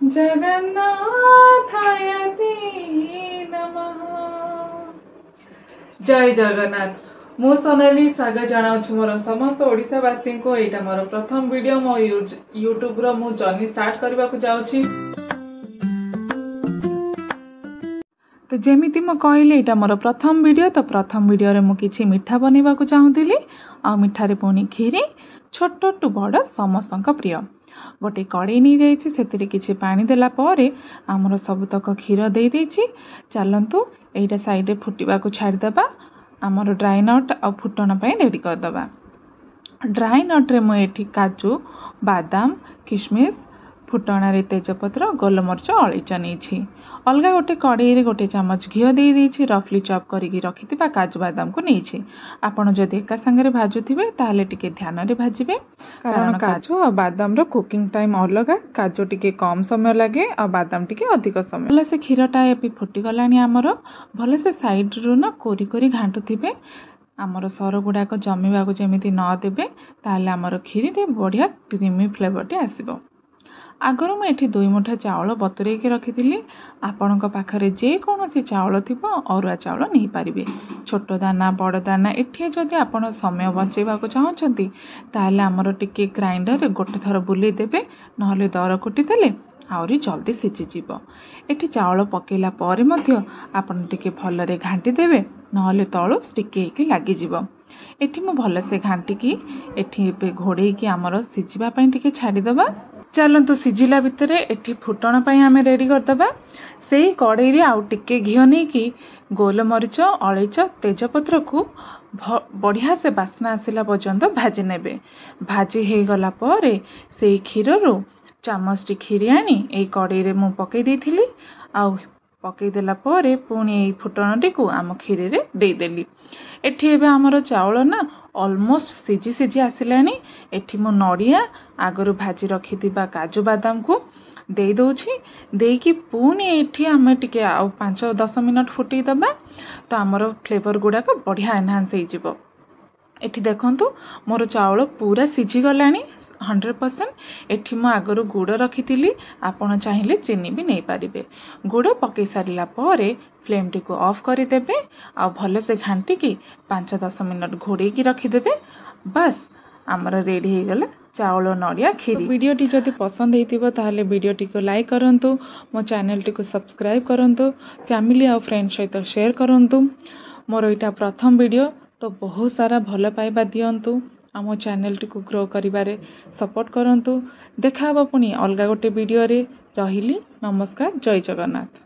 जगन्नाथायते नमः। जय जगन्नाथ। मु सोनाली स्वागत जनाऊँ मोर समस्त ओडिशावासी को। यहाँ मोर प्रथम वीडियो मो यूट्यूब रो मु जर्नी स्टार्ट करने को जाऊँगी। तो जेमिति मु कहले यहाँ मोर प्रथम वीडियो, तो प्रथम वीडियो रे मु किछि मिठा बनैबा को चाहूतिली। आ मिठा रे पुणी खीरी छोट टू बड़ समस्त प्रिय। गोटे कड़े नहीं जाइए से किसी पानी देला परे आमर सबुतक क्षीर दे देछि। चलतु एटा साइड रे फुटवा को छाड़देबा। आमर ड्राई नट आ फुटण पर रेडी करदे। ड्राई नट रे मुझे काजू, बादाम, किशमिश, फुटण तेजपत्र, गोलमरिच, अलैच नहीं। अलग गोटे कड़े गोटे चामच घी दे देछि। रफली चॉप करके रखि काजू बादाम को नहीं। आपड़ जदि एका सांगे भाजुथिबे ताहले टिके ध्यान रे भाजिबे, कारण काजू और बादाम रो कुकिंग टाइम अलग। काजू टिके कम समय लगे और बादाम टिके अधिक समय। भले से क्षीरटा ए फुटी गलानी आमर। भले से साइड रु ना कोरी कोरी घांटुथिबे। आमर सर गुड़ाक जमीवा को जमीती न देबे, ताहले आमर खीरी रे बढ़िया क्रीमी फ्लेवरटी आसीबो। आगर मुझे 2 मुठा चाउल बतुरेक रखी। आपण पाखरे जेकोसी चाउल थी अरुआ चाउल नहीं पारे। छोट दाना बड़ दाना एठी जदि आपण समय बचेबा को चाहते ताहले आमर टिके ग्राइंडर गोटे थर बुले देबे, नहले दर कुटी देले आउरी जल्दी सिझीजिव। एठी चाउल पकेला परे मध्य आपण टिके भलरे घांटी देबे, नहले तळु स्टिक हेकि लागिजिव। एठी मु भलसे घांटिकी एठी घोड़ेकी आमर सिझिबा पई टिके छाड़ीदेबा। चलतु सिझिला भितर एठी फुटण पई आमे रेडी करदबा। सेही कड़े रे आउ टिके घी नहीं कि गोलमरिच, अलैच, तेजपत्र को बढ़िया से बास्ना आसला पर्यंत भाजी नेबे। भाजी हे गला परे सेही क्षीर रु चामच टी खीरी आनी ए कड़े रे मु पकई देथिली। आउ पकई देला परे पुणी ए फुटणटी को आम खीरी रे दे देली। एठी एबे हमर चाउल ना ऑलमोस्ट सिझी सिझी आसिलानी। एठी मु नड़िया आगरु भाजी रखी काजू बादाम को दे दउछि। देकी पुणी एठी आमे टिके आउ 5-10 मिनट फुटई दबा, तो आमर फ्लेवर गुड़ाक बढ़िया एनहांस हो जिवो। एठी देखंतु मोर चाउल पूरा सिझी गलानी 100%। एठी मु आगरु गुड़ रखी। आपण चाहिए चीनी भी नहीं पारिबे। गुड़ पकई सारिला परे फ्लेम टी को ऑफ कर देबे। आ भले से घांटिकी 5-10 मिनट घोड़ेकी रखिदेबे। बस आमर रेडी हो गला चाउल नड़िया खीरी। वीडियो टी जदि पसंद होइतिबो ताहले वीडियो टी को लाइक करंतु, मो चैनल टी को सब्सक्राइब करंतु, फैमिली और फ्रेंड सहित शेयर करंतु। मोर एटा प्रथम वीडियो, तो बहुत सारा भल पाइबा दियंतु। आम चैनल टी को ग्रो करिबारे सपोर्ट करंतु। देखा पुणी अलगा गोटे वीडियो रे। रहिली, नमस्कार, जय जगन्नाथ।